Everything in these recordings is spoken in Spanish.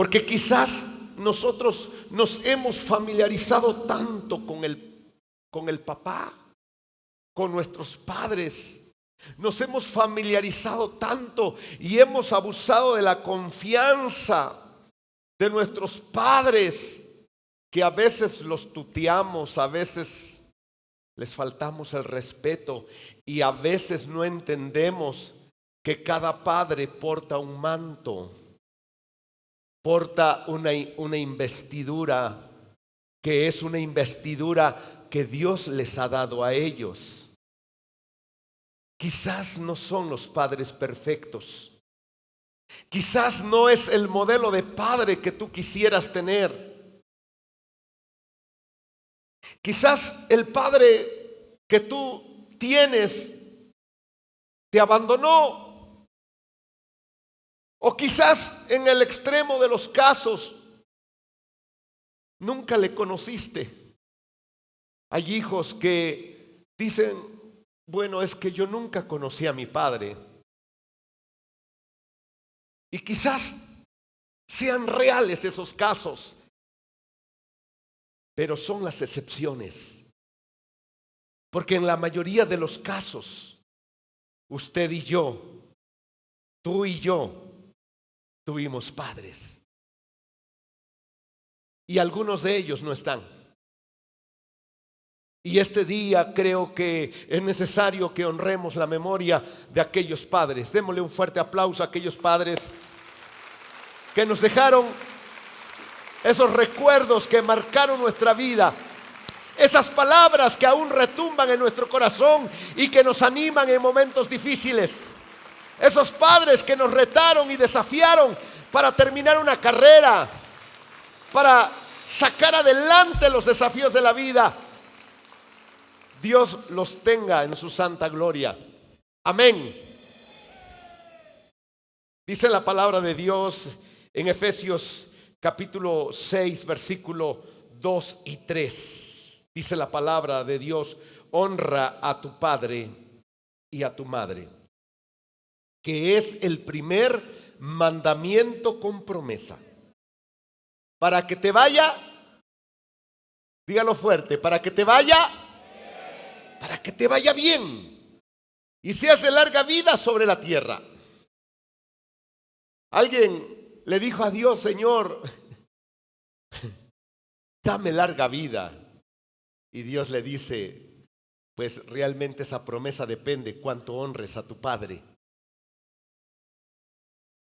Porque quizás nosotros nos hemos familiarizado tanto con el papá, con nuestros padres. Nos hemos familiarizado tanto y hemos abusado de la confianza de nuestros padres, que a veces los tuteamos, a veces les faltamos el respeto y a veces no entendemos que cada padre porta un manto, porta una investidura, que es una investidura que Dios les ha dado a ellos. Quizás no son los padres perfectos. Quizás no es el modelo de padre que tú quisieras tener. Quizás el padre que tú tienes te abandonó. O quizás en el extremo de los casos nunca le conociste. Hay hijos que dicen: bueno, es que yo nunca conocí a mi padre. Y quizás sean reales esos casos, pero son las excepciones. Porque en la mayoría de los casos, usted y yo, tú y yo, tuvimos padres. Y algunos de ellos no están. Y este día creo que es necesario que honremos la memoria de aquellos padres. Démosle un fuerte aplauso a aquellos padres que nos dejaron esos recuerdos que marcaron nuestra vida. Esas palabras que aún retumban en nuestro corazón y que nos animan en momentos difíciles. Esos padres que nos retaron y desafiaron para terminar una carrera, para sacar adelante los desafíos de la vida. Dios los tenga en su santa gloria. Amén. Dice la palabra de Dios en Efesios capítulo 6, versículo 2 y 3. Dice la palabra de Dios: honra a tu padre y a tu madre, que es el primer mandamiento con promesa, para que te vaya, dígalo fuerte, para que te vaya bien y seas de larga vida sobre la tierra. Alguien le dijo a Dios: Señor, dame larga vida. Y Dios le dice: pues realmente esa promesa depende cuánto honres a tu padre.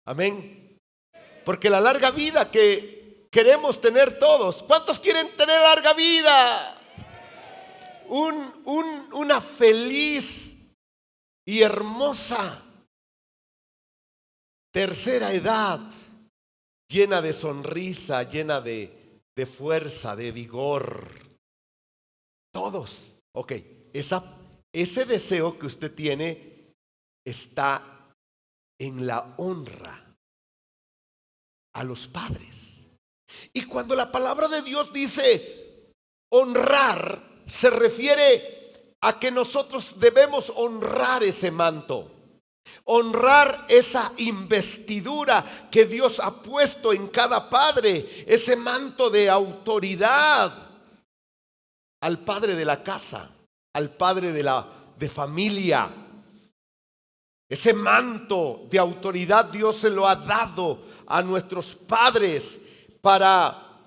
Amén. Porque la larga vida que queremos tener todos, ¿cuántos quieren tener larga vida? Una feliz y hermosa tercera edad, llena de sonrisa, llena de fuerza, de vigor. Todos. Ok, ese deseo que usted tiene está en la honra a los padres. Y cuando la palabra de Dios dice honrar, se refiere a que nosotros debemos honrar ese manto, honrar esa investidura que Dios ha puesto en cada padre, ese manto de autoridad al padre de la casa, al padre de familia. Ese manto de autoridad Dios se lo ha dado a nuestros padres para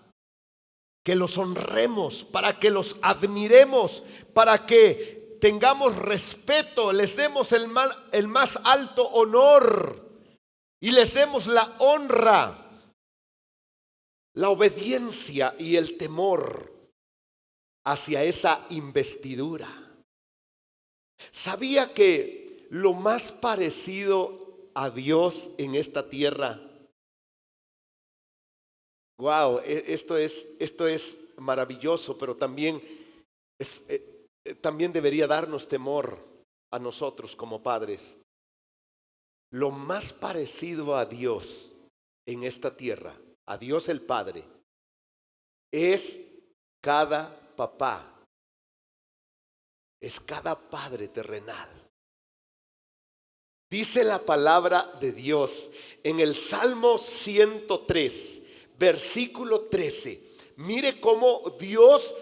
que los honremos, para que los admiremos, para que tengamos respeto, les demos el más alto honor y les demos la honra, la obediencia y el temor hacia esa investidura. ¿Sabía que lo más parecido a Dios en esta tierra? Wow, esto es maravilloso, pero también debería darnos temor a nosotros como padres. Lo más parecido a Dios en esta tierra, a Dios el Padre, es cada papá, es cada padre terrenal. Dice la palabra de Dios en el Salmo 103, versículo 13. Mire cómo Dios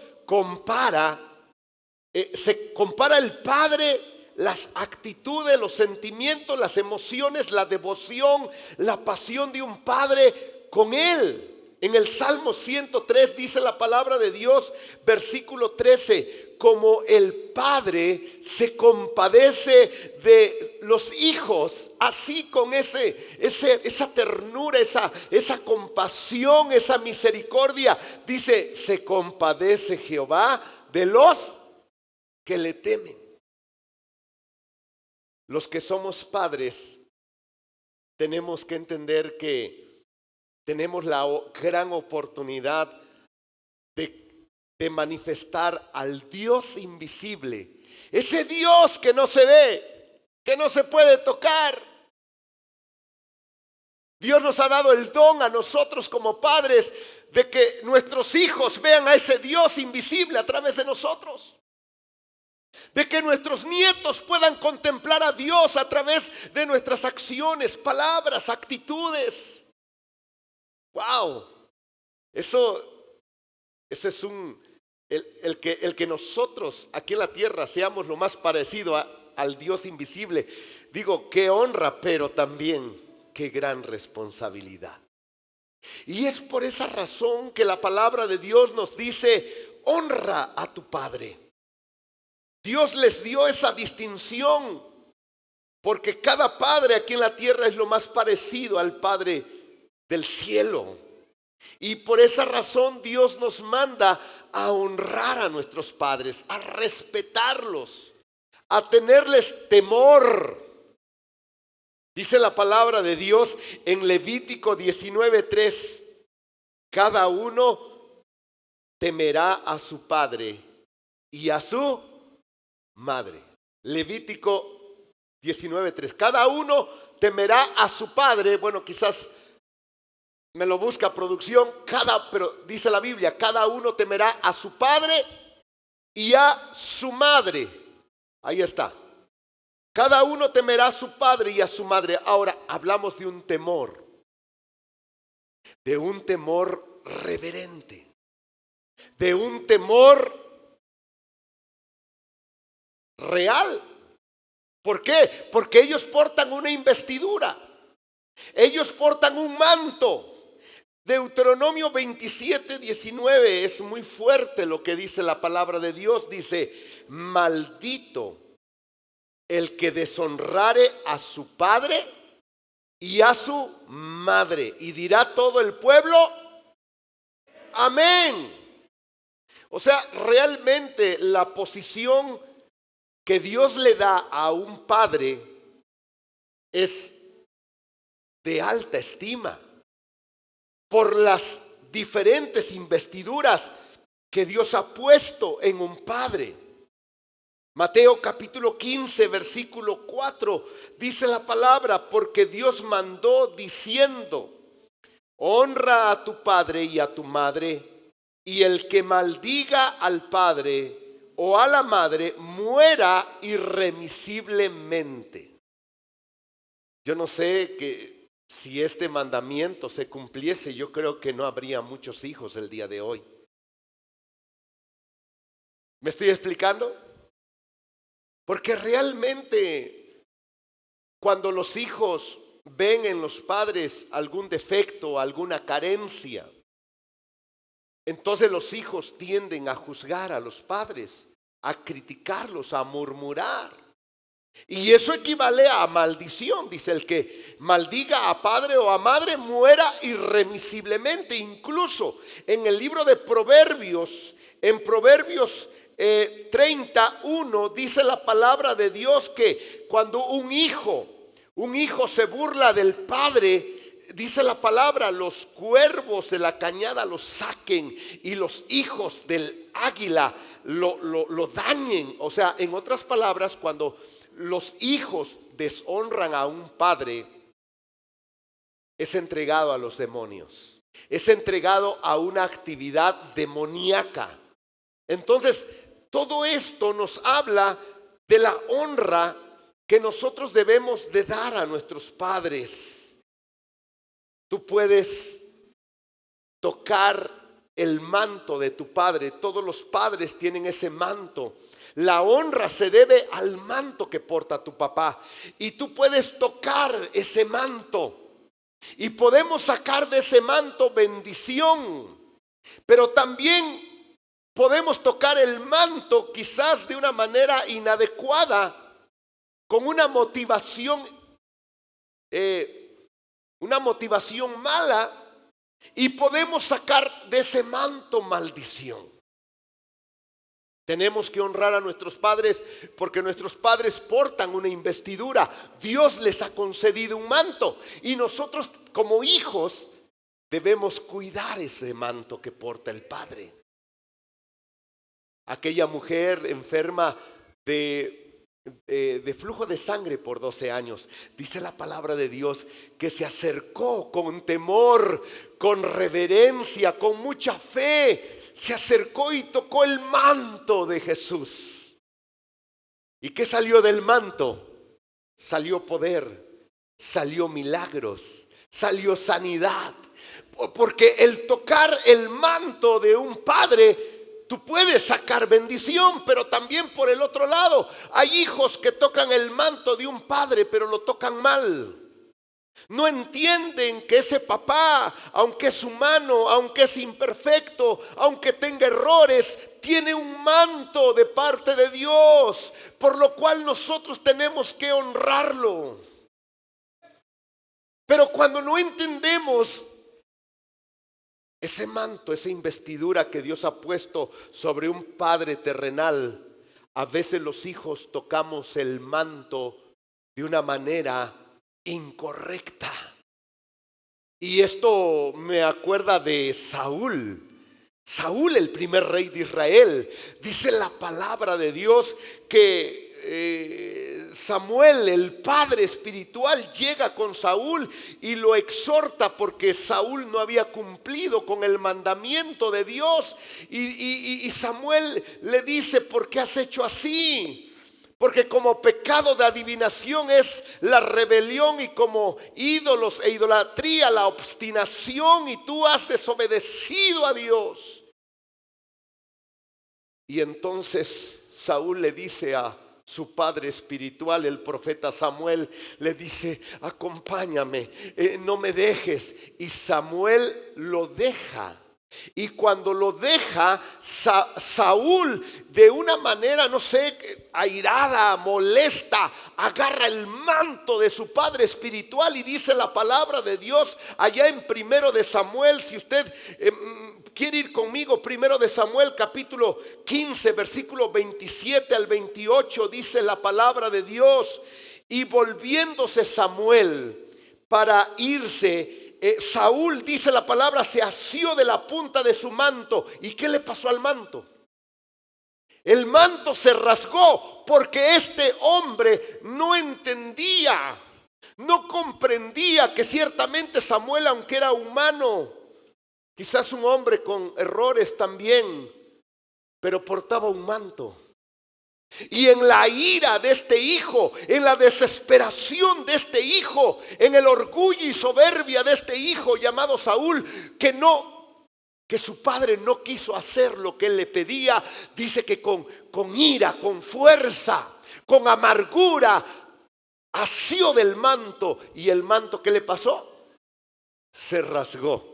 se compara el Padre, las actitudes, los sentimientos, las emociones, la devoción, la pasión de un padre con Él. En el Salmo 103 dice la palabra de Dios, versículo 13, como el padre se compadece de los hijos, así con esa ternura, esa compasión, esa misericordia, dice, se compadece Jehová de los que le temen. Los que somos padres tenemos que entender que tenemos la gran oportunidad de manifestar al Dios invisible, ese Dios que no se ve, que no se puede tocar. Dios nos ha dado el don a nosotros como padres de que nuestros hijos vean a ese Dios invisible a través de nosotros. De que nuestros nietos puedan contemplar a Dios a través de nuestras acciones, palabras, actitudes. ¡Wow! Eso es el que nosotros aquí en la tierra seamos lo más parecido al Dios invisible. Digo, qué honra, pero también qué gran responsabilidad. Y es por esa razón que la palabra de Dios nos dice, honra a tu padre. Dios les dio esa distinción porque cada padre aquí en la tierra es lo más parecido al Padre del cielo. Y por esa razón Dios nos manda a honrar a nuestros padres, a respetarlos, a tenerles temor. Dice la palabra de Dios en Levítico 19:3, cada uno temerá a su padre y a su madre. Levítico 19:3. Cada uno temerá a su padre. Bueno, quizás me lo busca producción. Pero dice la Biblia, cada uno temerá a su padre y a su madre. Ahí está. Cada uno temerá a su padre y a su madre. Ahora hablamos de un temor reverente, de un temor real. ¿Por qué? Porque ellos portan una investidura, ellos portan un manto. Deuteronomio 27:19 es muy fuerte lo que dice la palabra de Dios. Dice, maldito el que deshonrare a su padre y a su madre. Y dirá todo el pueblo, amén. O sea, realmente la posición que Dios le da a un padre es de alta estima por las diferentes investiduras que Dios ha puesto en un padre. Mateo capítulo 15 versículo 4 dice la palabra, porque Dios mandó diciendo, honra a tu padre y a tu madre, y el que maldiga al padre o a la madre muera irremisiblemente. Yo no sé que si este mandamiento se cumpliese, yo creo que no habría muchos hijos el día de hoy. ¿Me estoy explicando? Porque realmente cuando los hijos ven en los padres algún defecto, alguna carencia, entonces los hijos tienden a juzgar a los padres, a criticarlos, a murmurar. Y eso equivale a maldición. Dice, el que maldiga a padre o a madre muera irremisiblemente. Incluso en el libro de Proverbios, en Proverbios 31 dice la palabra de Dios que cuando un hijo se burla del padre, dice la palabra, los cuervos de la cañada lo saquen y los hijos del águila lo dañen. O sea, en otras palabras, cuando los hijos deshonran a un padre, es entregado a los demonios, es entregado a una actividad demoníaca. Entonces, todo esto nos habla de la honra que nosotros debemos de dar a nuestros padres. Tú puedes tocar el manto de tu padre. Todos los padres tienen ese manto. La honra se debe al manto que porta tu papá. Y tú puedes tocar ese manto. Y podemos sacar de ese manto bendición. Pero también podemos tocar el manto quizás de una manera inadecuada, con una motivación mala, y podemos sacar de ese manto maldición. Tenemos que honrar a nuestros padres porque nuestros padres portan una investidura. Dios les ha concedido un manto y nosotros como hijos debemos cuidar ese manto que porta el padre. Aquella mujer enferma de flujo de sangre por 12 años, dice la palabra de Dios que se acercó con temor, con reverencia, con mucha fe. Se acercó y tocó el manto de Jesús. ¿Y qué salió del manto? Salió poder, salió milagros, salió sanidad. Porque el tocar el manto de un padre, tú puedes sacar bendición, pero también por el otro lado, hay hijos que tocan el manto de un padre, pero lo tocan mal. No entienden que ese papá, aunque es humano, aunque es imperfecto, aunque tenga errores, tiene un manto de parte de Dios, por lo cual nosotros tenemos que honrarlo. Pero cuando no entendemos ese manto, esa investidura que Dios ha puesto sobre un padre terrenal, a veces los hijos tocamos el manto de una manera incorrecta. Y esto me acuerda de Saúl. Saúl, el primer rey de Israel. Dice la palabra de Dios que Samuel, el padre espiritual, llega con Saúl y lo exhorta porque Saúl no había cumplido con el mandamiento de Dios. Y Samuel le dice: ¿por qué has hecho así? Porque como pecado de adivinación es la rebelión, y como ídolos e idolatría la obstinación, y tú has desobedecido a Dios. Y entonces Saúl le dice a su padre espiritual, el profeta Samuel, le dice: acompáñame, no me dejes. Y Samuel lo deja. Y cuando lo deja, Saúl, de una manera, no sé, airada, molesta, agarra el manto de su padre espiritual. Y dice la palabra de Dios allá en 1 de Samuel, si usted quiere ir conmigo, 1 de Samuel capítulo 15, versículo 27 al 28, dice la palabra de Dios: y volviéndose Samuel para irse, Saúl, dice la palabra, se asió de la punta de su manto. ¿Y qué le pasó al manto? El manto se rasgó porque este hombre no entendía, no comprendía que ciertamente Samuel, aunque era humano, quizás un hombre con errores también, pero portaba un manto. Y en la ira de este hijo, en la desesperación de este hijo, en el orgullo y soberbia de este hijo llamado Saúl, que su padre no quiso hacer lo que él le pedía, dice que con ira, con fuerza, con amargura, asió del manto. ¿Y el manto qué le pasó? Se rasgó.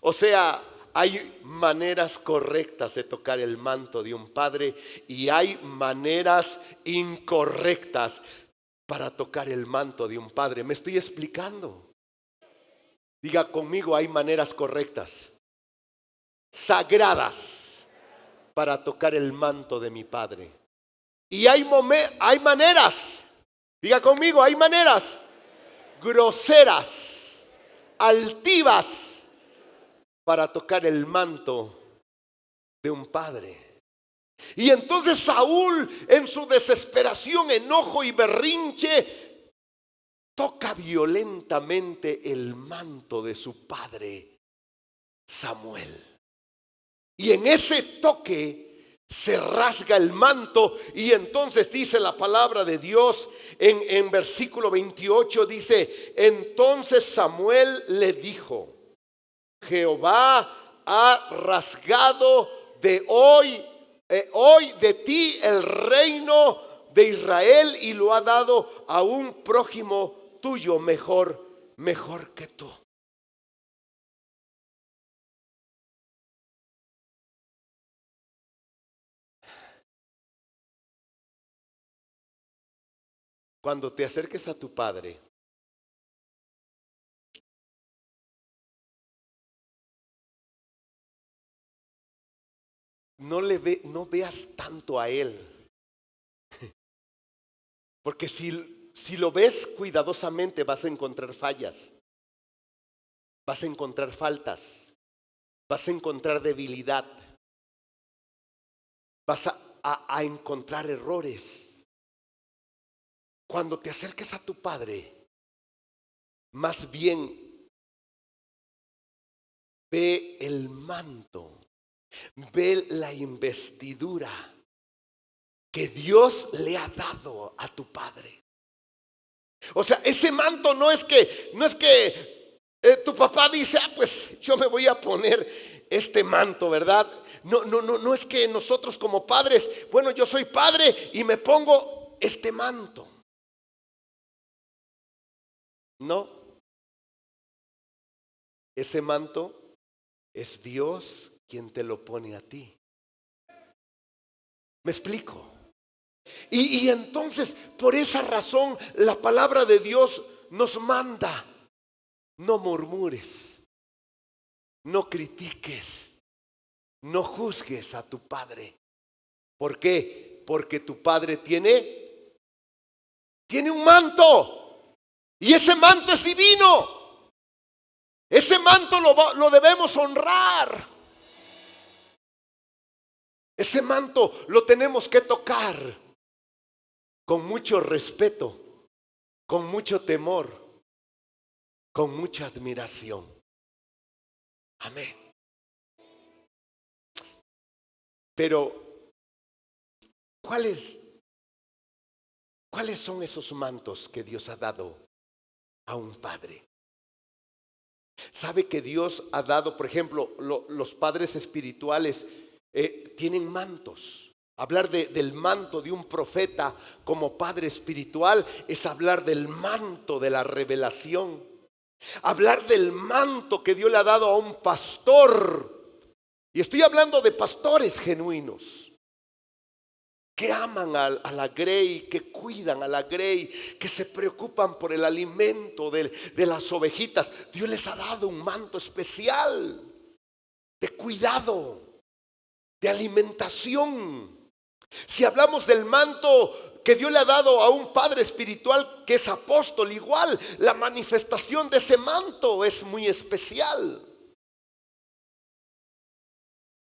O sea, hay maneras correctas de tocar el manto de un padre y hay maneras incorrectas para tocar el manto de un padre. ¿Me estoy explicando? Diga conmigo: hay maneras correctas, sagradas, para tocar el manto de mi padre. Y hay maneras, diga conmigo, hay maneras groseras, altivas, para tocar el manto de un padre. Y entonces Saúl, en su desesperación, enojo y berrinche, toca violentamente el manto de su padre Samuel. Y en ese toque se rasga el manto. Y entonces dice la palabra de Dios en versículo 28, dice: entonces Samuel le dijo: Jehová ha rasgado de hoy de ti el reino de Israel y lo ha dado a un prójimo tuyo mejor que tú. Cuando te acerques a tu padre, no veas tanto a él, porque si lo ves cuidadosamente vas a encontrar fallas, vas a encontrar faltas, vas a encontrar debilidad, vas a encontrar errores. Cuando te acerques a tu padre, más bien ve el manto, ve la investidura que Dios le ha dado a tu padre. O sea, ese manto no es que tu papá dice, pues yo me voy a poner este manto, ¿verdad? No es que nosotros como padres, bueno, yo soy padre y me pongo este manto. No, ese manto es Dios quien te lo pone a ti. ¿Me explico? Y entonces, por esa razón, la palabra de Dios nos manda: no murmures, no critiques, no juzgues a tu padre. ¿Por qué? Porque tu padre tiene un manto. Y ese manto es divino. Ese manto lo debemos honrar. Ese manto lo tenemos que tocar con mucho respeto, con mucho temor, con mucha admiración. Amén. Pero, ¿cuáles son esos mantos que Dios ha dado a un padre? ¿Sabe que Dios ha dado, por ejemplo, los padres espirituales tienen mantos? Hablar del manto de un profeta como padre espiritual es hablar del manto de la revelación. Hablar del manto que Dios le ha dado a un pastor. Y estoy hablando de pastores genuinos que aman a la grey, que cuidan a la grey, que se preocupan por el alimento de las ovejitas. Dios les ha dado un manto especial de cuidado, de alimentación. Si hablamos del manto que Dios le ha dado a un padre espiritual que es apóstol, igual la manifestación de ese manto es muy especial.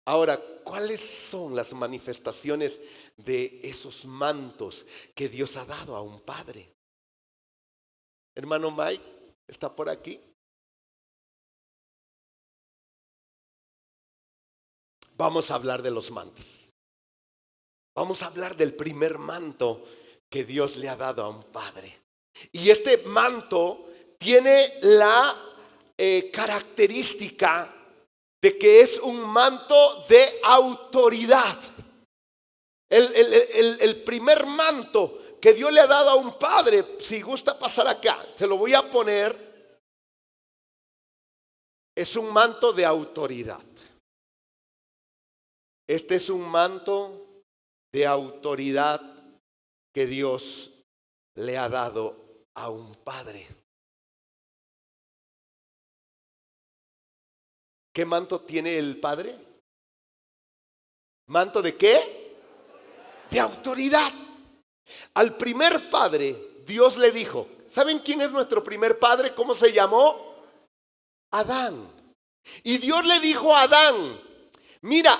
Ahora, ¿cuáles son las manifestaciones de esos mantos que Dios ha dado a un padre? Hermano Mike, ¿está por aquí? Vamos a hablar de los mantos. Vamos a hablar del primer manto que Dios le ha dado a un padre. Y este manto tiene la característica de que es un manto de autoridad. El primer manto que Dios le ha dado a un padre, si gusta pasar acá, se lo voy a poner, es un manto de autoridad. Este es un manto de autoridad que Dios le ha dado a un padre. ¿Qué manto tiene el padre? ¿Manto de qué? De autoridad. Al primer padre Dios le dijo, ¿saben quién es nuestro primer padre? ¿Cómo se llamó? Adán. Y Dios le dijo a Adán, mira,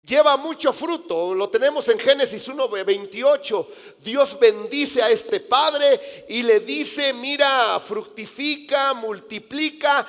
lleva mucho fruto, lo tenemos en Génesis 1:28. Dios bendice a este padre y le dice, mira, fructifica, multiplica,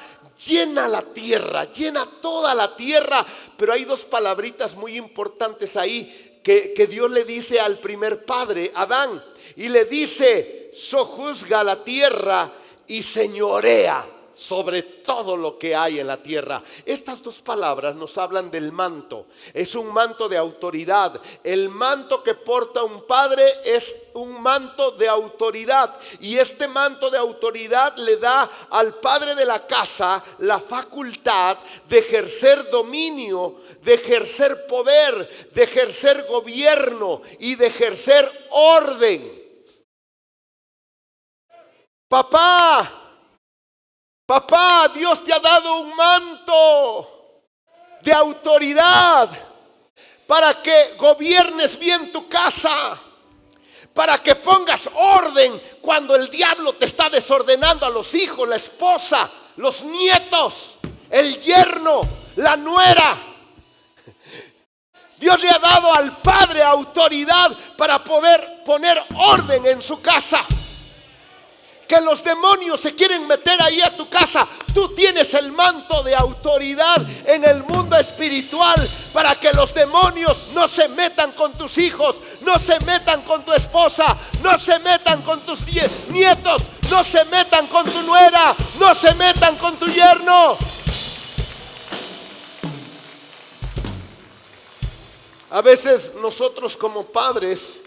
llena la tierra, llena toda la tierra. Pero hay dos palabritas muy importantes ahí que Dios le dice al primer padre, Adán, y le dice, sojuzga la tierra y señorea sobre todo lo que hay en la tierra. Estas dos palabras nos hablan del manto. Es un manto de autoridad. El manto que porta un padre es un manto de autoridad. Y este manto de autoridad le da al padre de la casa la facultad de ejercer dominio, de ejercer poder, de ejercer gobierno y de ejercer orden. Papá, Dios te ha dado un manto de autoridad para que gobiernes bien tu casa, para que pongas orden cuando el diablo te está desordenando a los hijos, la esposa, los nietos, el yerno, la nuera. Dios le ha dado al padre autoridad para poder poner orden en su casa. Que los demonios se quieren meter ahí a tu casa, tú tienes el manto de autoridad en el mundo espiritual para que los demonios no se metan con tus hijos, no se metan con tu esposa, no se metan con tus nietos, no se metan con tu nuera, no se metan con tu yerno. A veces nosotros como padres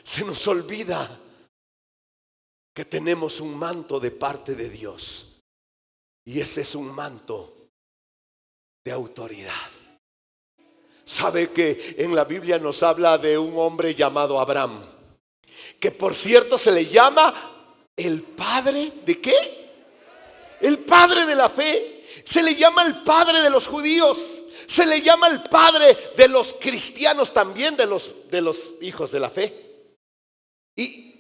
se nos olvida que tenemos un manto de parte de Dios. Y este es un manto de autoridad. Sabe que en la Biblia nos habla de un hombre llamado Abraham, que por cierto se le llama el padre ¿de qué? El padre de la fe. Se le llama el padre de los judíos. Se le llama el padre de los cristianos también, de los hijos de la fe.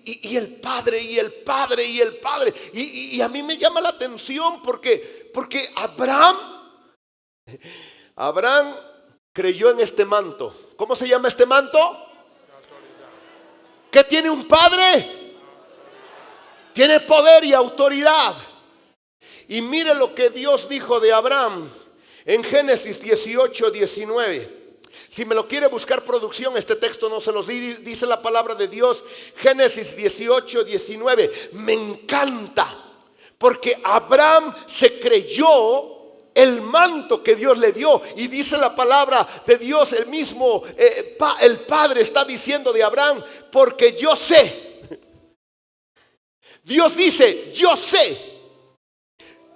Y el padre, y el padre, y el padre. Y a mí me llama la atención porque Abraham creyó en este manto. ¿Cómo se llama este manto? ¿Qué tiene un padre? Tiene poder y autoridad. Y mire lo que Dios dijo de Abraham en Génesis 18:19. Si me lo quiere buscar producción, este texto no se los dice la palabra de Dios. Génesis 18:19. Me encanta porque Abraham se creyó el manto que Dios le dio. Y dice la palabra de Dios, el mismo el Padre está diciendo de Abraham: porque yo sé. Dios dice: yo sé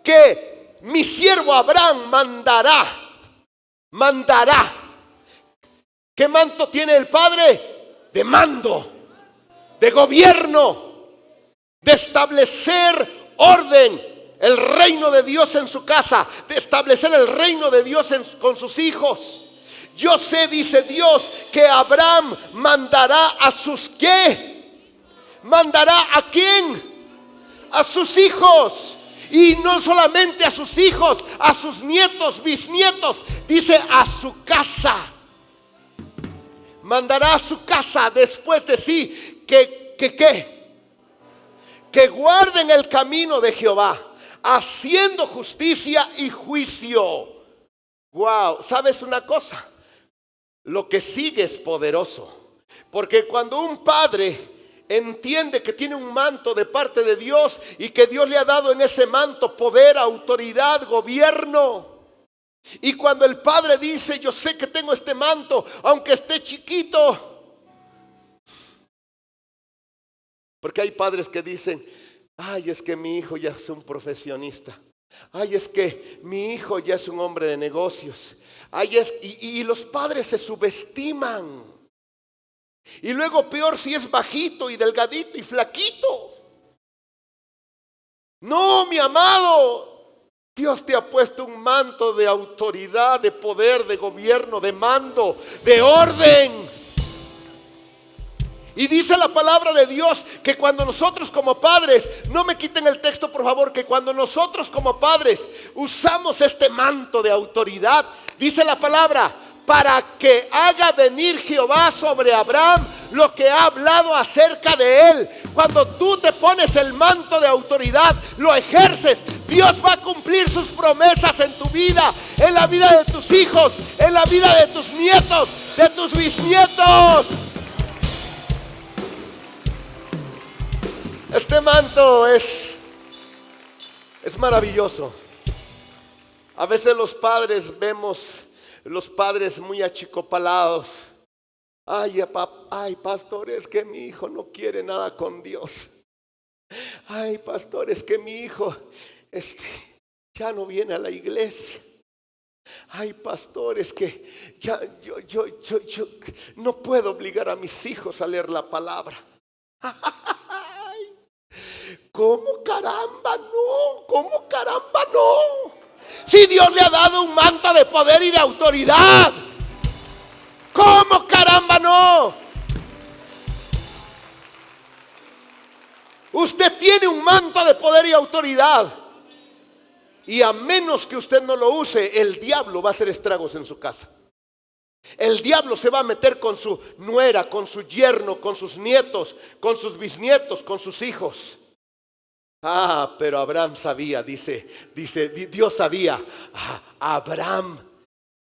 que mi siervo Abraham mandará. ¿Qué manto tiene el Padre? De mando, de gobierno, de establecer orden, el reino de Dios en su casa, de establecer el reino de Dios con sus hijos. Yo sé, dice Dios, que Abraham mandará a sus ¿qué? ¿Mandará a quién? A sus hijos. Y no solamente a sus hijos, a sus nietos, bisnietos. Dice a su casa. Mandará a su casa después de sí que guarden el camino de Jehová, haciendo justicia y juicio. Wow, ¿sabes una cosa? Lo que sigue es poderoso, porque cuando un padre entiende que tiene un manto de parte de Dios y que Dios le ha dado en ese manto poder, autoridad, gobierno. Y cuando el padre dice: yo sé que tengo este manto, aunque esté chiquito. Porque hay padres que dicen: ay, es que mi hijo ya es un profesionista. Ay, es que mi hijo ya es un hombre de negocios. Ay, y los padres se subestiman. Y luego peor si es bajito y delgadito y flaquito. No, mi amado, Dios te ha puesto un manto de autoridad, de poder, de gobierno, de mando, de orden. Y dice la palabra de Dios que cuando nosotros como padres, no me quiten el texto por favor, que cuando nosotros como padres usamos este manto de autoridad, dice la palabra: para que haga venir Jehová sobre Abraham lo que ha hablado acerca de él. Cuando tú te pones el manto de autoridad, lo ejerces, Dios va a cumplir sus promesas en tu vida, en la vida de tus hijos, en la vida de tus nietos, de tus bisnietos. Este manto es Es maravilloso. A veces los padres vemos los padres muy achicopalados. Ay, pastor, es que mi hijo no quiere nada con Dios. Ay, pastor, es que mi hijo ya no viene a la iglesia. Ay, pastor, es que ya yo no puedo obligar a mis hijos a leer la palabra. Ay, ¿cómo caramba no? ¿Cómo caramba no? Si Dios le ha dado un manto de poder y de autoridad, ¿cómo caramba no? Usted tiene un manto de poder y autoridad, y a menos que usted no lo use, el diablo va a hacer estragos en su casa. El diablo se va a meter con su nuera, con su yerno, con sus nietos, con sus bisnietos, con sus hijos. Pero Abraham sabía, dice Dios sabía. Abraham,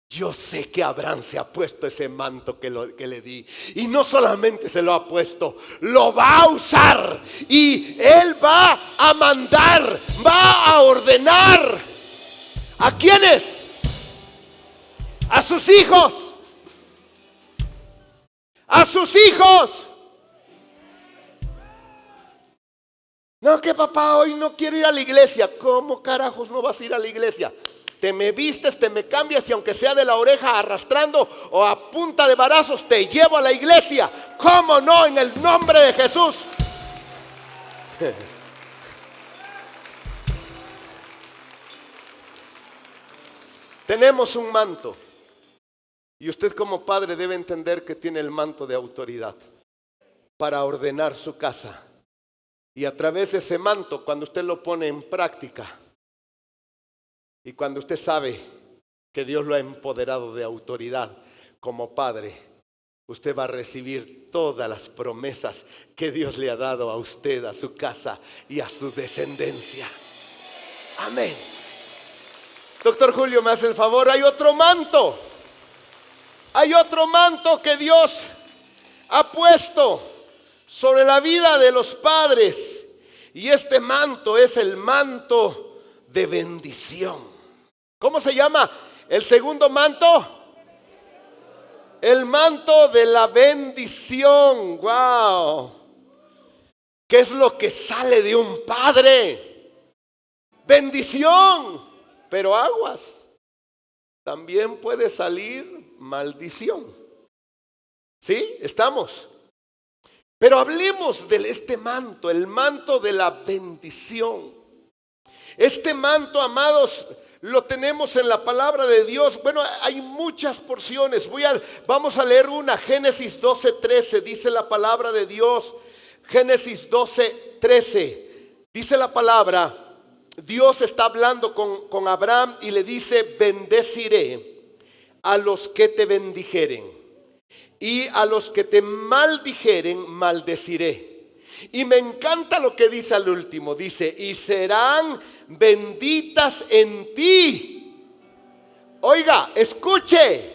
yo sé que Abraham se ha puesto ese manto que le di. Y no solamente se lo ha puesto, lo va a usar. Y él va a mandar, va a ordenar. ¿A quiénes? A sus hijos. A sus hijos. No, que papá, hoy no quiero ir a la iglesia. ¿Cómo carajos no vas a ir a la iglesia? Te me vistes, te me cambias, y aunque sea de la oreja arrastrando o a punta de varazos, te llevo a la iglesia. ¿Cómo no? En el nombre de Jesús. Tenemos un manto, y usted como padre debe entender que tiene el manto de autoridad para ordenar su casa. Y a través de ese manto, cuando usted lo pone en práctica, y cuando usted sabe que Dios lo ha empoderado de autoridad como padre, usted va a recibir todas las promesas que Dios le ha dado a usted, a su casa y a su descendencia. Amén. Doctor Julio, me hace el favor, hay otro manto. Hay otro manto que Dios ha puesto sobre la vida de los padres, y este manto es el manto de bendición. ¿Cómo se llama el segundo manto? El manto de la bendición. ¡Wow! ¿Qué es lo que sale de un padre? Bendición. Pero aguas, también puede salir maldición. ¿Sí? ¿Estamos? Pero hablemos de este manto, el manto de la bendición. Este manto, amados, lo tenemos en la palabra de Dios. Bueno, hay muchas porciones. Vamos a leer una. Génesis 12:13, dice la palabra de Dios. Génesis 12:13, dice la palabra. Dios está hablando con Abraham y le dice: bendeciré a los que te bendijeren, y a los que te maldijeren maldeciré. Y me encanta lo que dice al último. Dice: y serán benditas en ti. Oiga, escuche,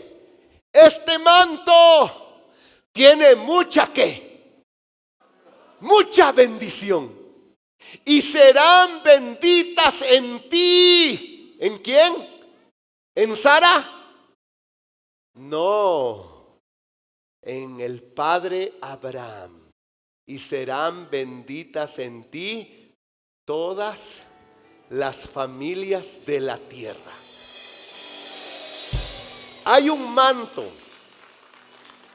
este manto tiene mucha bendición. Y serán benditas en ti. ¿En quién? ¿En Sara? No, en el padre Abraham. Y serán benditas en ti todas las familias de la tierra. Hay un manto,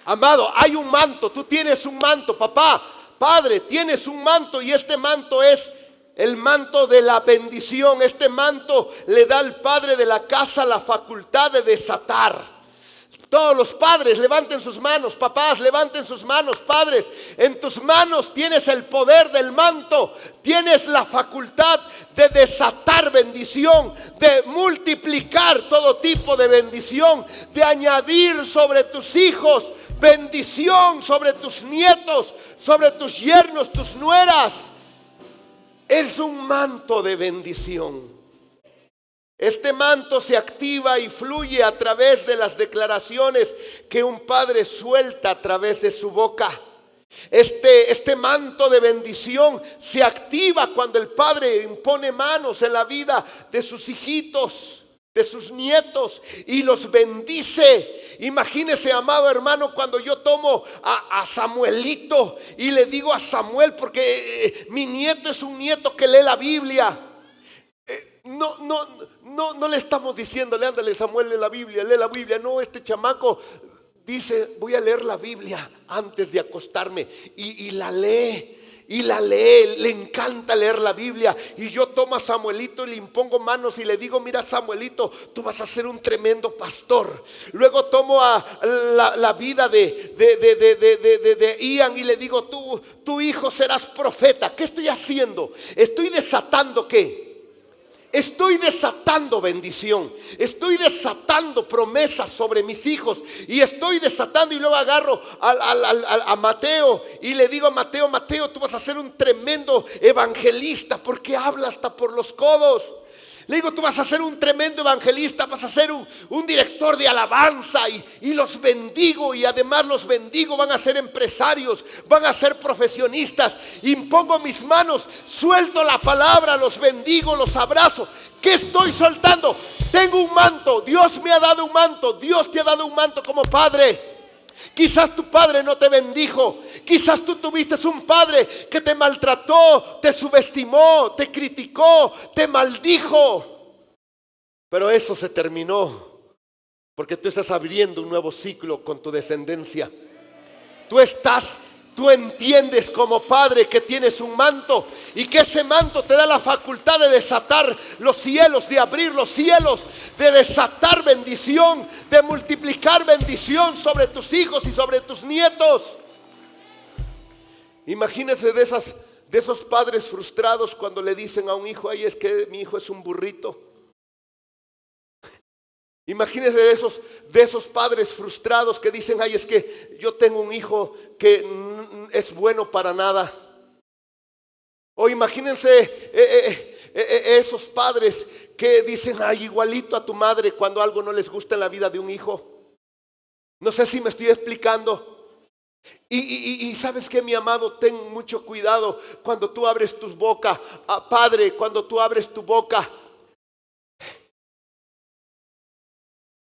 amado, hay un manto. Tú tienes un manto, papá, padre, tienes un manto, y este manto es el manto de la bendición. Este manto le da al padre de la casa la facultad de desatar. Todos los padres levanten sus manos, papás levanten sus manos, padres, en tus manos tienes el poder del manto, tienes la facultad de desatar bendición, de multiplicar todo tipo de bendición, de añadir sobre tus hijos bendición, sobre tus nietos, sobre tus yernos, tus nueras. Es un manto de bendición. Este manto se activa y fluye a través de las declaraciones que un padre suelta a través de su boca. Este manto de bendición se activa cuando el padre impone manos en la vida de sus hijitos, de sus nietos, y los bendice. Imagínese, amado hermano, cuando yo tomo a Samuelito y le digo a Samuel, porque mi nieto es un nieto que lee la Biblia. No le estamos diciéndole, ándale Samuel, lee la Biblia, lee la Biblia. No, este chamaco dice, voy a leer la Biblia antes de acostarme, y la lee. Y la lee, le encanta leer la Biblia. Y yo tomo a Samuelito y le impongo manos y le digo, mira Samuelito, tú vas a ser un tremendo pastor. Luego tomo a la vida de Ian y le digo, tu hijo serás profeta. ¿Qué estoy haciendo? Estoy desatando ¿qué? Estoy desatando bendición, estoy desatando promesas sobre mis hijos, y estoy desatando. Y luego agarro a Mateo y le digo a Mateo, Mateo, tú vas a ser un tremendo evangelista, porque habla hasta por los codos. Le digo, tú vas a ser un tremendo evangelista, vas a ser un director de alabanza, y los bendigo. Y además los bendigo, van a ser empresarios, van a ser profesionistas. Impongo mis manos, suelto la palabra, los bendigo, los abrazo. ¿Qué estoy soltando? Tengo un manto, Dios me ha dado un manto, Dios te ha dado un manto como padre. Quizás tu padre no te bendijo, quizás tú tuviste un padre que te maltrató, te subestimó, te criticó, te maldijo. Pero eso se terminó, porque tú estás abriendo un nuevo ciclo con tu descendencia. Tú entiendes como padre que tienes un manto, y que ese manto te da la facultad de desatar los cielos, de abrir los cielos, de desatar bendición, de multiplicar bendición sobre tus hijos y sobre tus nietos. Imagínense de esos padres frustrados cuando le dicen a un hijo, ay, es que mi hijo es un burrito. Imagínense de esos padres frustrados que dicen, ay, es que yo tengo un hijo que es bueno para nada. O imagínense esos padres que dicen, ay, igualito a tu madre, cuando algo no les gusta en la vida de un hijo. No sé si me estoy explicando. Y sabes que, mi amado, ten mucho cuidado cuando tú abres tu boca, padre, cuando tú abres tu boca.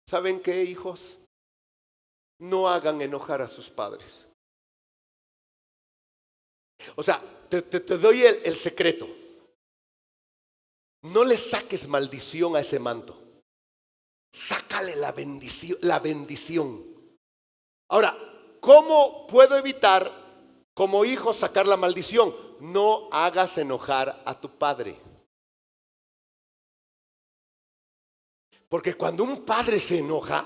¿Saben qué, hijos? No hagan enojar a sus padres. O sea, te doy el secreto. No le saques maldición a ese manto. Sácale la bendición. Ahora, ¿cómo puedo evitar como hijo sacar la maldición? No hagas enojar a tu padre. Porque cuando un padre se enoja,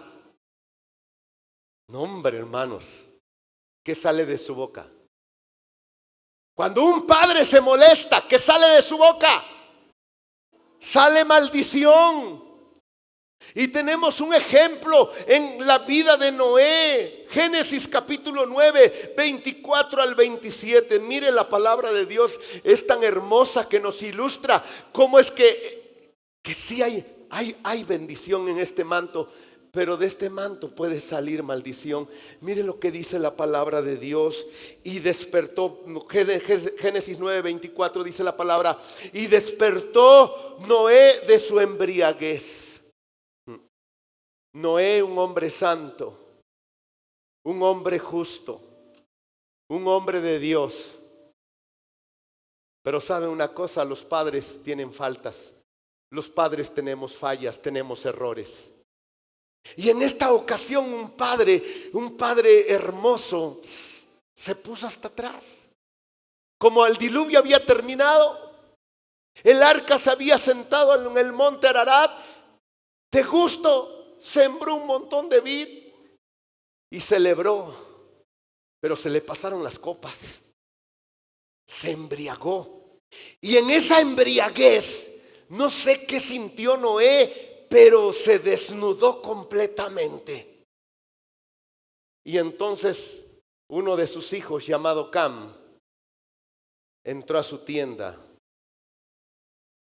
no, hombre, hermanos, ¿qué sale de su boca? Cuando un padre se molesta, ¿qué sale de su boca? Sale maldición. Y tenemos un ejemplo en la vida de Noé. Génesis capítulo 9, 24 al 27. Mire, la palabra de Dios es tan hermosa que nos ilustra cómo es que sí hay bendición en este manto, pero de este manto puede salir maldición. Mire lo que dice la palabra de Dios. Y despertó, Génesis 9, 24 dice la palabra, y despertó Noé de su embriaguez. Noé, un hombre santo, un hombre justo, un hombre de Dios. Pero ¿saben una cosa? Los padres tienen faltas. Los padres tenemos fallas, tenemos errores. Y en esta ocasión un padre hermoso se puso hasta atrás. Como el diluvio había terminado, el arca se había sentado en el monte Ararat, de gusto sembró un montón de vid y celebró, pero se le pasaron las copas, se embriagó. Y en esa embriaguez, no sé qué sintió Noé, pero se desnudó completamente. Y entonces uno de sus hijos, llamado Cam, entró a su tienda,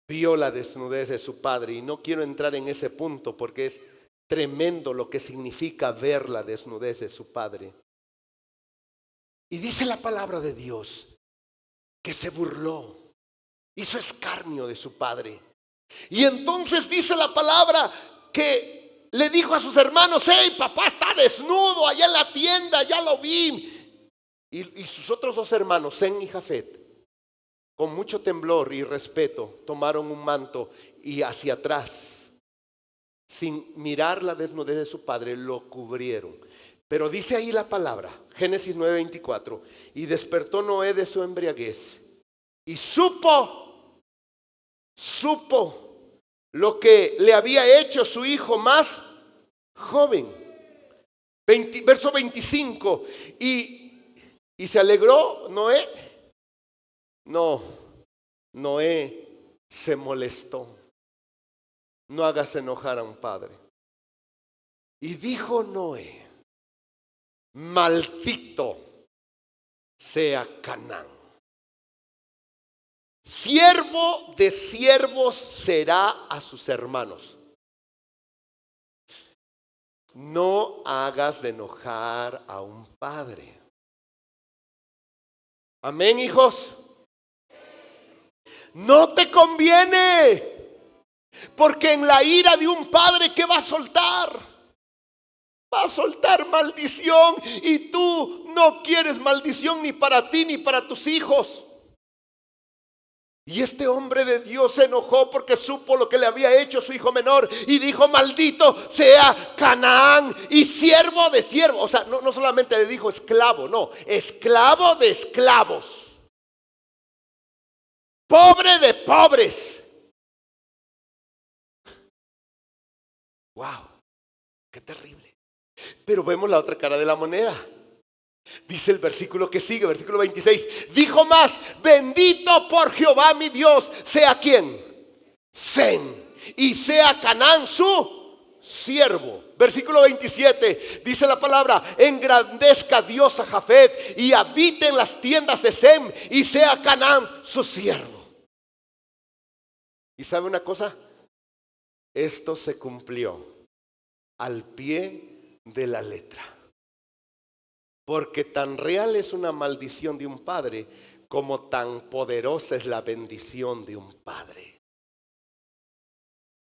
vio la desnudez de su padre. Y no quiero entrar en ese punto porque es tremendo lo que significa ver la desnudez de su padre. Y dice la palabra de Dios que se burló, hizo escarnio de su padre. Y entonces dice la palabra que le dijo a sus hermanos: hey, papá está desnudo allá en la tienda, ya lo vi. Y sus otros dos hermanos, Sem y Jafet, con mucho temblor y respeto, tomaron un manto y hacia atrás, sin mirar la desnudez de su padre, lo cubrieron. Pero dice ahí la palabra, Génesis 9:24, y despertó Noé de su embriaguez y supo lo que le había hecho su hijo más joven. Verso 25, y se alegró Noé. No, Noé se molestó. No hagas enojar a un padre. Y dijo Noé: maldito sea Canaán. Siervo de siervos será a sus hermanos. No hagas de enojar a un padre. Amén, hijos. No te conviene. Porque en la ira de un padre, ¿qué va a soltar? Va a soltar maldición. Y tú no quieres maldición ni para ti ni para tus hijos. Y este hombre de Dios se enojó porque supo lo que le había hecho su hijo menor. Y dijo: maldito sea Canaán y siervo de siervos. O sea, no solamente le dijo esclavo, no, esclavo de esclavos, pobre de pobres. Wow, qué terrible. Pero vemos la otra cara de la moneda. Dice el versículo que sigue, versículo 26. Dijo más: bendito por Jehová mi Dios sea ¿quién? Sem, y sea Canaán su siervo. Versículo 27, dice la palabra: engrandezca Dios a Jafet y habite en las tiendas de Sem, y sea Canaán su siervo. ¿Y sabe una cosa? Esto se cumplió al pie de la letra. Porque tan real es una maldición de un padre como tan poderosa es la bendición de un padre.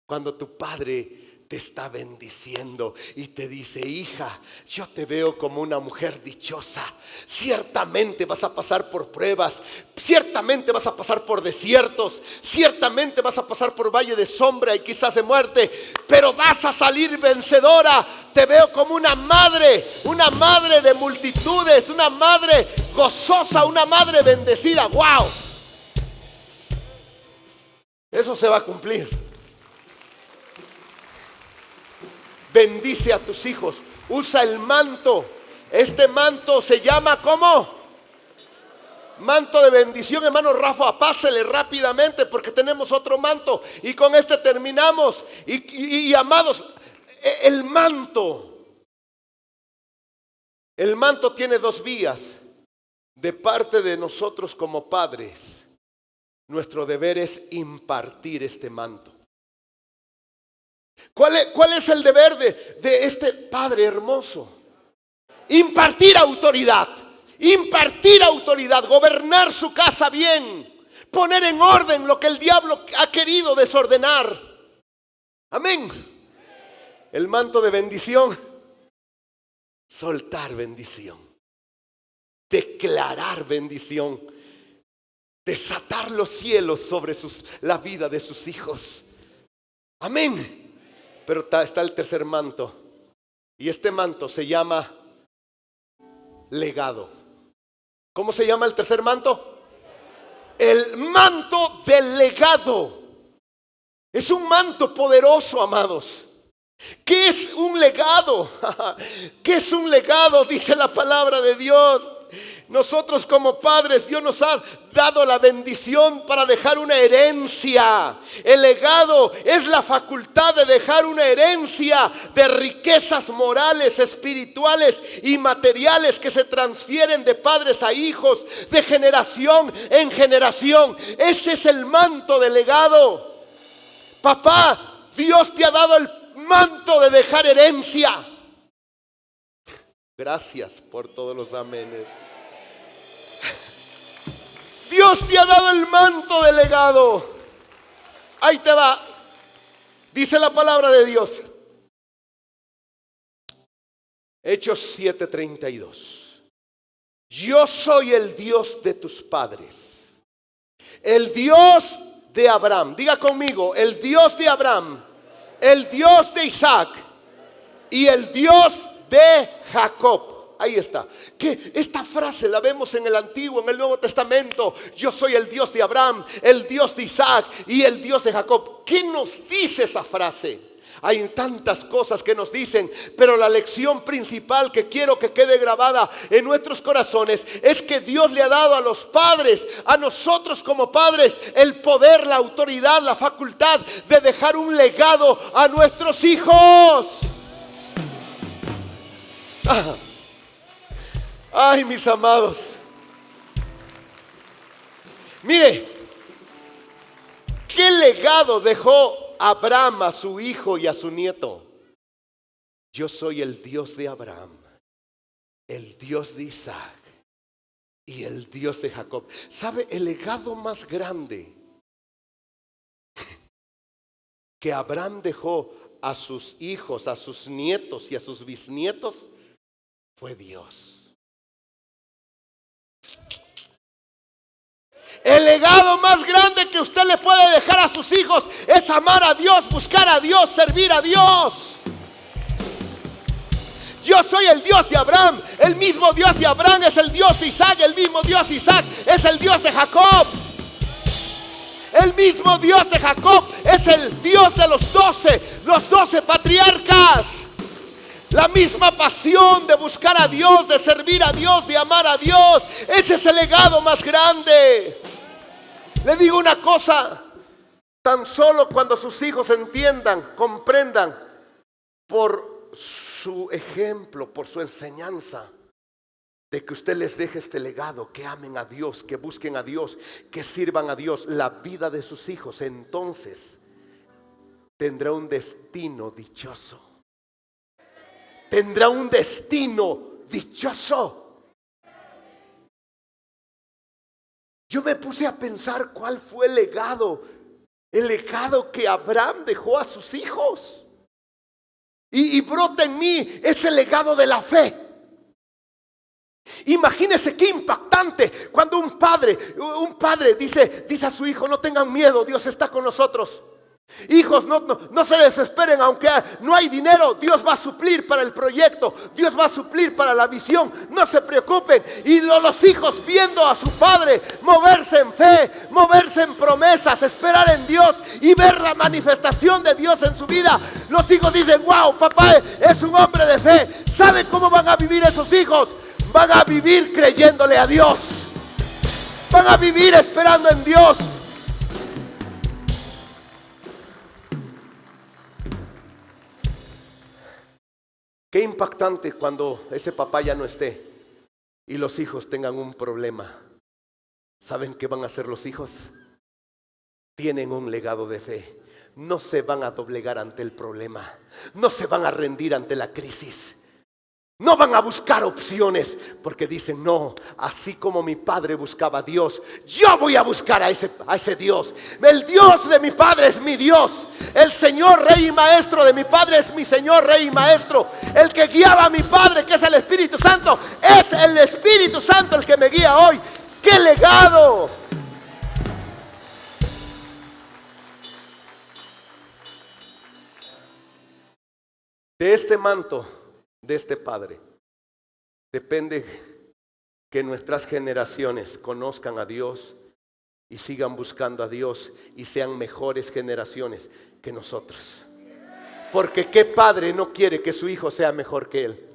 Cuando tu padre te está bendiciendo y te dice: hija, yo te veo como una mujer dichosa. Ciertamente vas a pasar por pruebas, ciertamente vas a pasar por desiertos, ciertamente vas a pasar por valle de sombra y quizás de muerte, pero vas a salir vencedora. Te veo como una madre de multitudes, una madre gozosa, una madre bendecida. ¡Wow! Eso se va a cumplir. Bendice a tus hijos. Usa el manto. Este manto se llama ¿cómo? Manto de bendición. Hermano Rafa, pásele rápidamente porque tenemos otro manto. Y con este terminamos. Y amados, el manto. El manto tiene dos vías. De parte de nosotros como padres, nuestro deber es impartir este manto. ¿Cuál es el deber de este padre hermoso? Impartir autoridad, gobernar su casa bien, poner en orden lo que el diablo ha querido desordenar. Amén. El manto de bendición, soltar bendición, declarar bendición, desatar los cielos sobre la vida de sus hijos. Amén. Pero está el tercer manto. Y este manto se llama legado. ¿Cómo se llama el tercer manto? El manto del legado. Es un manto poderoso, amados. ¿Qué es un legado? ¿Qué es un legado? Dice la palabra de Dios. Nosotros como padres, Dios nos ha dado la bendición para dejar una herencia. El legado es la facultad de dejar una herencia de riquezas morales, espirituales y materiales que se transfieren de padres a hijos, de generación en generación. Ese es el manto del legado. Papá, Dios te ha dado el manto de dejar herencia. Gracias por todos los amenes. Dios te ha dado el manto de legado. Ahí te va. Dice la palabra de Dios. Hechos 7:32. Yo soy el Dios de tus padres, el Dios de Abraham. Diga conmigo, el Dios de Abraham, el Dios de Isaac y el Dios de Jacob. Ahí está. Que esta frase la vemos en el Antiguo, en el Nuevo Testamento. Yo soy el Dios de Abraham, el Dios de Isaac y el Dios de Jacob. ¿Qué nos dice esa frase? Hay tantas cosas que nos dicen, pero la lección principal que quiero que quede grabada en nuestros corazones es que Dios le ha dado a los padres, a nosotros como padres, el poder, la autoridad, la facultad de dejar un legado a nuestros hijos. Ay, mis amados. Mire, ¿qué legado dejó Abraham a su hijo y a su nieto? Yo soy el Dios de Abraham, el Dios de Isaac y el Dios de Jacob. ¿Sabe el legado más grande que Abraham dejó a sus hijos, a sus nietos y a sus bisnietos? Fue Dios. El legado más grande que usted le puede dejar a sus hijos es amar a Dios, buscar a Dios, servir a Dios. Yo soy el Dios de Abraham. El mismo Dios de Abraham es el Dios de Isaac. El mismo Dios de Isaac es el Dios de Jacob. El mismo Dios de Jacob es el Dios de los 12 patriarcas. La misma pasión de buscar a Dios, de servir a Dios, de amar a Dios. Ese es el legado más grande. Le digo una cosa, tan solo cuando sus hijos entiendan, comprendan por su ejemplo, por su enseñanza, de que usted les deje este legado, que amen a Dios, que busquen a Dios, que sirvan a Dios, la vida de sus hijos entonces tendrá un destino dichoso. Tendrá un destino dichoso. Yo me puse a pensar cuál fue el legado que Abraham dejó a sus hijos. Y brota en mí ese legado de la fe. Imagínese qué impactante cuando un padre dice a su hijo: no tengan miedo, Dios está con nosotros. Hijos, no se desesperen, aunque no hay dinero, Dios va a suplir para el proyecto, Dios va a suplir para la visión, no se preocupen. Y los hijos viendo a su padre moverse en fe, moverse en promesas, esperar en Dios y ver la manifestación de Dios en su vida, los hijos dicen: wow, papá es un hombre de fe. ¿Saben cómo van a vivir esos hijos? Van a vivir creyéndole a Dios, van a vivir esperando en Dios. Qué impactante cuando ese papá ya no esté y los hijos tengan un problema. ¿Saben qué van a hacer los hijos? Tienen un legado de fe. No se van a doblegar ante el problema. No se van a rendir ante la crisis. No van a buscar opciones, porque dicen: no, así como mi padre buscaba a Dios, yo voy a buscar a ese Dios. El Dios de mi padre es mi Dios. El Señor, Rey y Maestro de mi padre es mi Señor, Rey y Maestro. El que guiaba a mi padre, que es el Espíritu Santo, es el Espíritu Santo el que me guía hoy. ¡Qué legado! De este manto, de este padre, depende que nuestras generaciones conozcan a Dios y sigan buscando a Dios y sean mejores generaciones que nosotros. Porque ¿qué padre no quiere que su hijo sea mejor que él?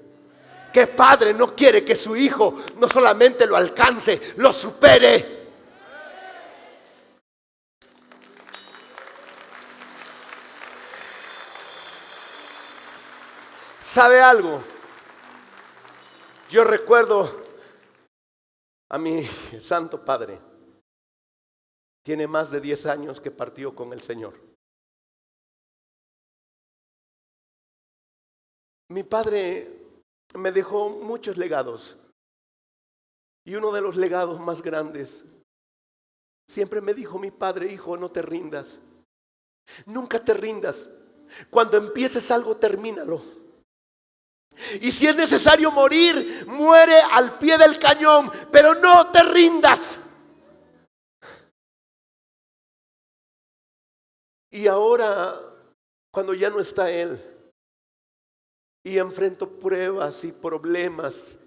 ¿Qué padre no quiere que su hijo no solamente lo alcance, lo supere? ¿Sabe algo? Yo recuerdo a mi santo padre. Tiene más de 10 años que partió con el Señor. Mi padre me dejó muchos legados. Y uno de los legados más grandes Siempre me dijo mi padre: hijo, no te rindas. Nunca te rindas. Cuando empieces algo, termínalo. Y si es necesario morir, muere al pie del cañón, pero no te rindas. Y ahora, cuando ya no está él y enfrento pruebas y problemas,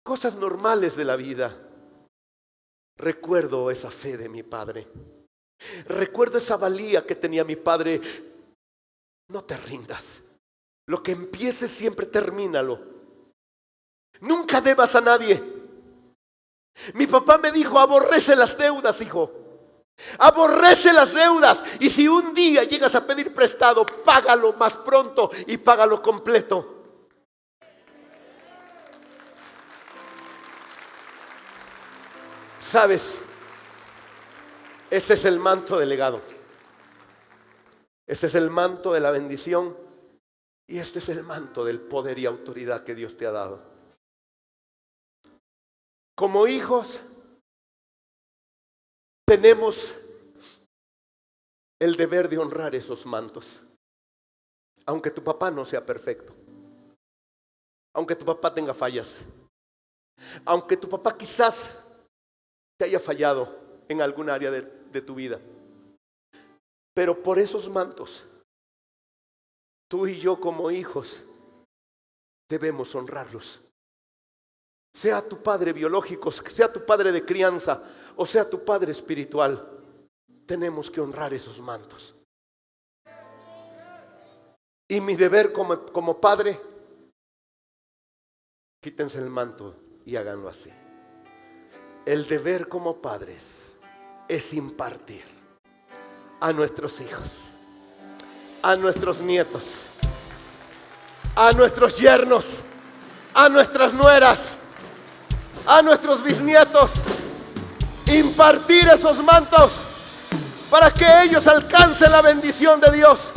cosas normales de la vida, recuerdo esa fe de mi padre. Recuerdo esa valía que tenía mi padre. No te rindas. Lo que empieces siempre termínalo. Nunca debas a nadie. Mi papá me dijo: aborrece las deudas, hijo. Aborrece las deudas. Y si un día llegas a pedir prestado, págalo más pronto y págalo completo. ¿Sabes? Ese es el manto del legado. Este es el manto de la bendición. Y este es el manto del poder y autoridad que Dios te ha dado. Como hijos, tenemos el deber de honrar esos mantos. Aunque tu papá no sea perfecto. Aunque tu papá tenga fallas. Aunque tu papá quizás te haya fallado en algún área de tu vida. Pero por esos mantos, tú y yo como hijos debemos honrarlos. Sea tu padre biológico, sea tu padre de crianza o sea tu padre espiritual, tenemos que honrar esos mantos. Y mi deber como padre, quítense el manto y háganlo así. El deber como padres es impartir a nuestros hijos, a nuestros nietos, a nuestros yernos, a nuestras nueras, a nuestros bisnietos, impartir esos mantos para que ellos alcancen la bendición de Dios,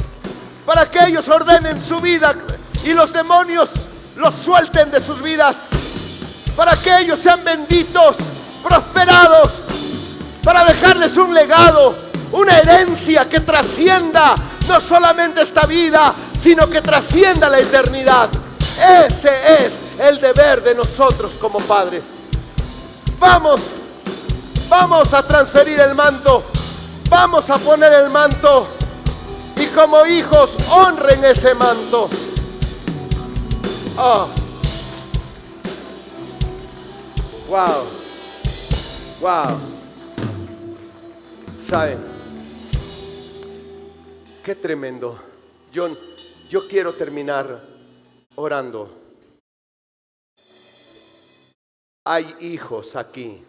para que ellos ordenen su vida y los demonios los suelten de sus vidas, para que ellos sean benditos, prosperados, para dejarles un legado, una herencia que trascienda no solamente esta vida, sino que trascienda la eternidad. Ese es el deber de nosotros como padres. Vamos a transferir el manto, vamos a poner el manto y como hijos honren ese manto. Oh. Wow. ¿Saben? Qué tremendo. Yo quiero terminar orando. Hay hijos aquí.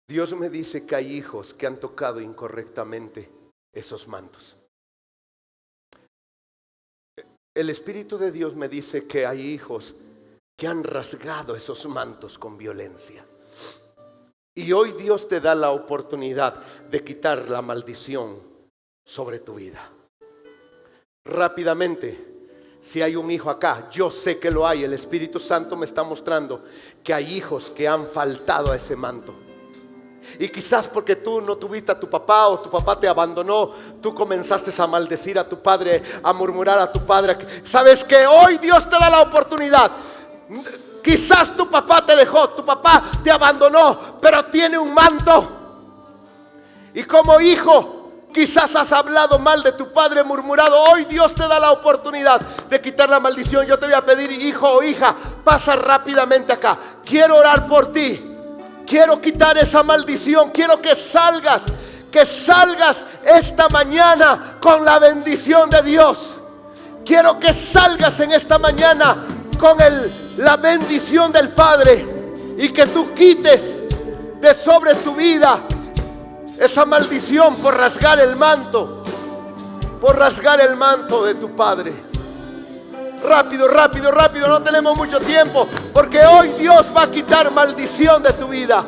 Dios me dice que hay hijos que han tocado incorrectamente esos mantos. El Espíritu de Dios me dice que hay hijos que han rasgado esos mantos con violencia. Y hoy Dios te da la oportunidad de quitar la maldición sobre tu vida. Rápidamente, si hay un hijo acá, yo sé que lo hay. El Espíritu Santo me está mostrando que hay hijos que han faltado a ese manto. Y quizás porque tú no tuviste a tu papá o tu papá te abandonó, tú comenzaste a maldecir a tu padre, a murmurar a tu padre. ¿Sabes que hoy Dios te da la oportunidad? Quizás tu papá te dejó, tu papá te abandonó, pero tiene un manto. Y como hijo, quizás has hablado mal de tu padre, murmurado. Hoy Dios te da la oportunidad de quitar la maldición. Yo te voy a pedir, hijo o hija, pasa rápidamente acá. Quiero orar por ti. Quiero quitar esa maldición. Quiero que salgas esta mañana con la bendición de Dios. Quiero que salgas en esta mañana con la bendición del Padre y que tú quites de sobre tu vida esa maldición por rasgar el manto de tu padre. Rápido, no tenemos mucho tiempo, porque hoy Dios va a quitar maldición de tu vida.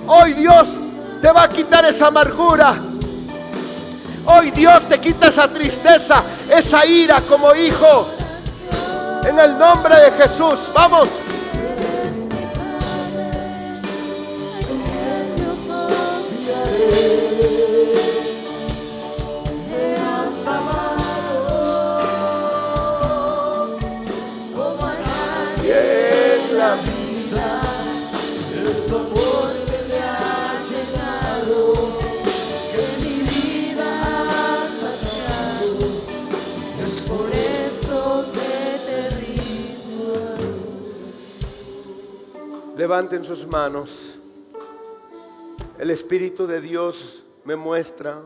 Hoy Dios te va a quitar esa amargura. Hoy Dios te quita esa tristeza, esa ira como hijo. En el nombre de Jesús, vamos. en la vida esto porque me ha llegado, que mi vida has saciado, es por eso que te rindo. Levanten sus manos. El Espíritu de Dios me muestra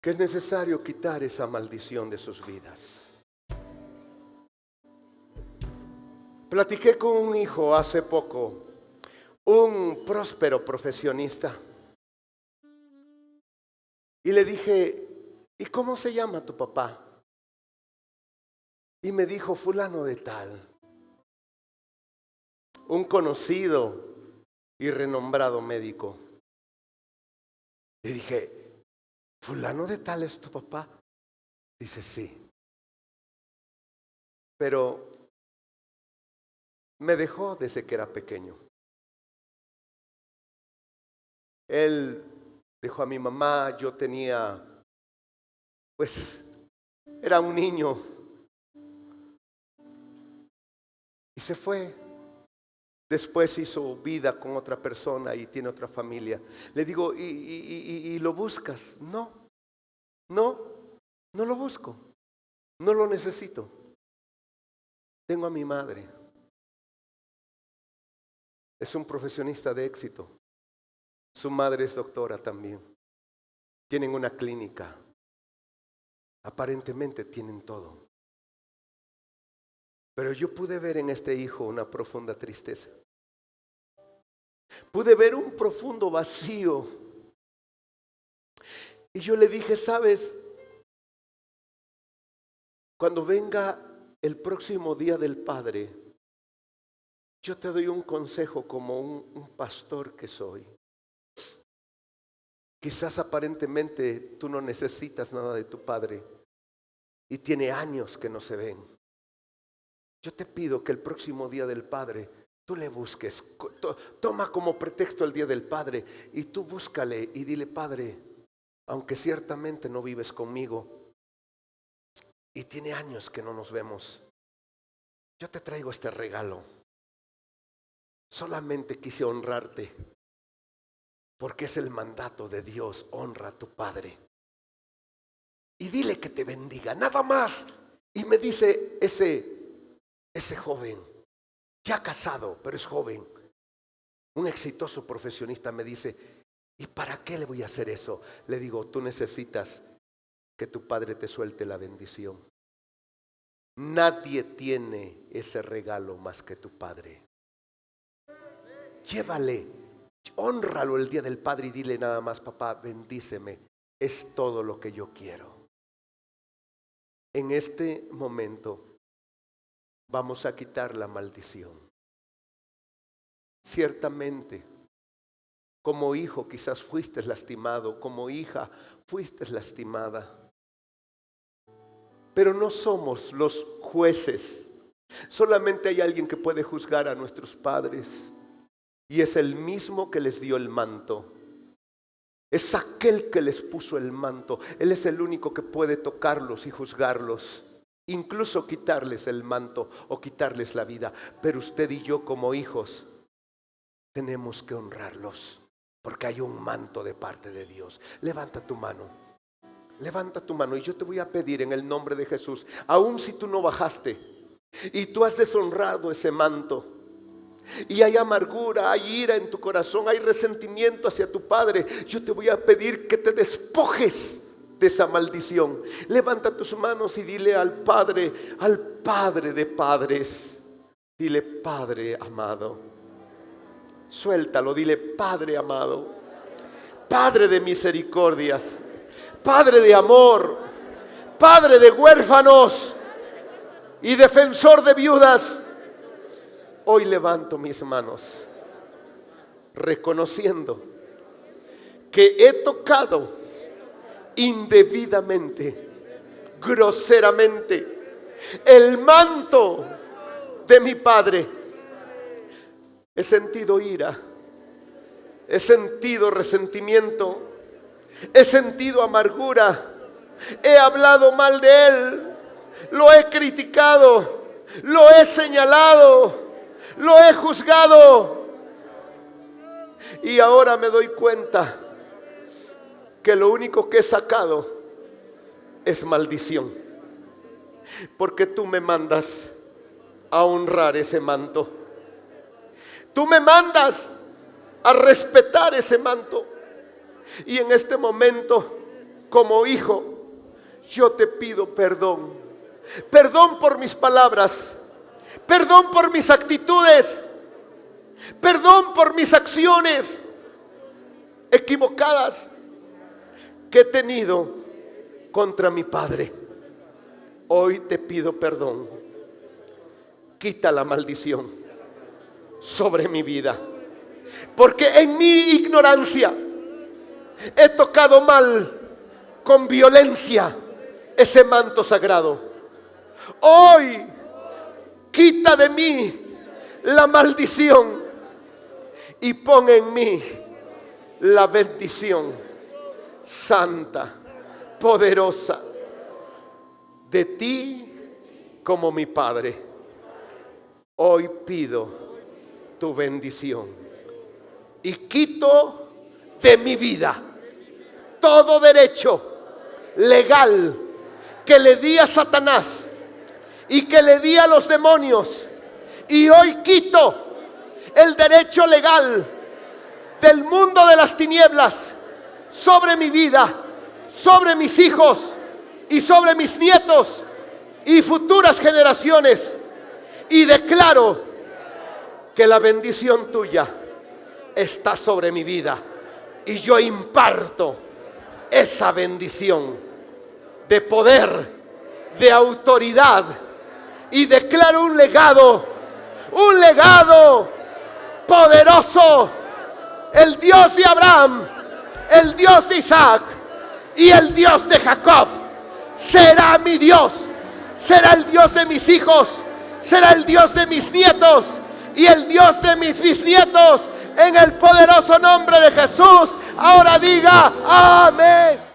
que es necesario quitar esa maldición de sus vidas. Platiqué con un hijo hace poco, un próspero profesionista, y le dije, ¿y cómo se llama tu papá? Y me dijo, fulano de tal, un conocido y renombrado médico. Le dije, ¿fulano de tal es tu papá? Dice, sí. Pero me dejó desde que era pequeño. Él dejó a mi mamá, yo tenía, pues, era un niño. Y se fue. Después hizo vida con otra persona y tiene otra familia. Le digo, ¿y lo buscas? No lo busco. No lo necesito. Tengo a mi madre. Es un profesionista de éxito. Su madre es doctora también. Tienen una clínica. Aparentemente tienen todo. Pero yo pude ver en este hijo una profunda tristeza. Pude ver un profundo vacío. Y yo le dije, ¿sabes? Cuando venga el próximo día del Padre, yo te doy un consejo como un pastor que soy. Quizás aparentemente tú no necesitas nada de tu padre y tiene años que no se ven. Yo te pido que el próximo día del Padre tú le busques. Toma como pretexto el día del Padre y tú búscale y dile, Padre, aunque ciertamente no vives conmigo y tiene años que no nos vemos, yo te traigo este regalo. Solamente quise honrarte porque es el mandato de Dios. Honra a tu padre y dile que te bendiga, nada más. Y me dice ese joven, ya casado, pero es joven, un exitoso profesionista, me dice, ¿y para qué le voy a hacer eso? Le digo, tú necesitas que tu padre te suelte la bendición. Nadie tiene ese regalo más que tu padre. Llévale, hónralo el día del Padre y dile nada más, papá, bendíceme, es todo lo que yo quiero. En este momento vamos a quitar la maldición. Ciertamente, como hijo quizás fuiste lastimado, como hija fuiste lastimada. Pero no somos los jueces. Solamente hay alguien que puede juzgar a nuestros padres. Y es el mismo que les dio el manto. Es aquel que les puso el manto. Él es el único que puede tocarlos y juzgarlos. Incluso quitarles el manto o quitarles la vida. Pero usted y yo como hijos tenemos que honrarlos. Porque hay un manto de parte de Dios. Levanta tu mano. Levanta tu mano y yo te voy a pedir en el nombre de Jesús. Aun si tú no bajaste y tú has deshonrado ese manto. Y hay amargura, hay ira en tu corazón, hay resentimiento hacia tu padre. Yo te voy a pedir que te despojes de esa maldición. Levanta tus manos y dile al Padre de padres. Dile, Padre amado. Suéltalo, dile, Padre amado. Padre de misericordias. Padre de amor. Padre de huérfanos y defensor de viudas. Hoy levanto mis manos reconociendo que he tocado indebidamente, groseramente, el manto de mi padre. He sentido ira, he sentido resentimiento, he sentido amargura, he hablado mal de él, lo he criticado. lo he señalado, lo he juzgado. Y ahora me doy cuenta que lo único que he sacado es maldición. Porque tú me mandas a honrar ese manto. Tú me mandas a respetar ese manto. Y en este momento, como hijo, yo te pido perdón. Perdón por mis palabras. Perdón por mis actitudes. Perdón por mis acciones equivocadas que he tenido contra mi padre. Hoy te pido perdón. Quita la maldición sobre mi vida, porque en mi ignorancia he tocado mal, con violencia, ese manto sagrado. Hoy quita de mí la maldición y pon en mí la bendición santa, poderosa de ti como mi Padre. Hoy pido tu bendición y quito de mi vida todo derecho legal que le di a Satanás y que le di a los demonios. Y hoy quito el derecho legal del mundo de las tinieblas sobre mi vida, sobre mis hijos y sobre mis nietos y futuras generaciones. Y declaro que la bendición tuya está sobre mi vida. Y yo imparto esa bendición de poder, de autoridad. Y declaro un legado poderoso. El Dios de Abraham, el Dios de Isaac y el Dios de Jacob será mi Dios. Será el Dios de mis hijos. Será el Dios de mis nietos y el Dios de mis bisnietos. En el poderoso nombre de Jesús. Ahora diga amén.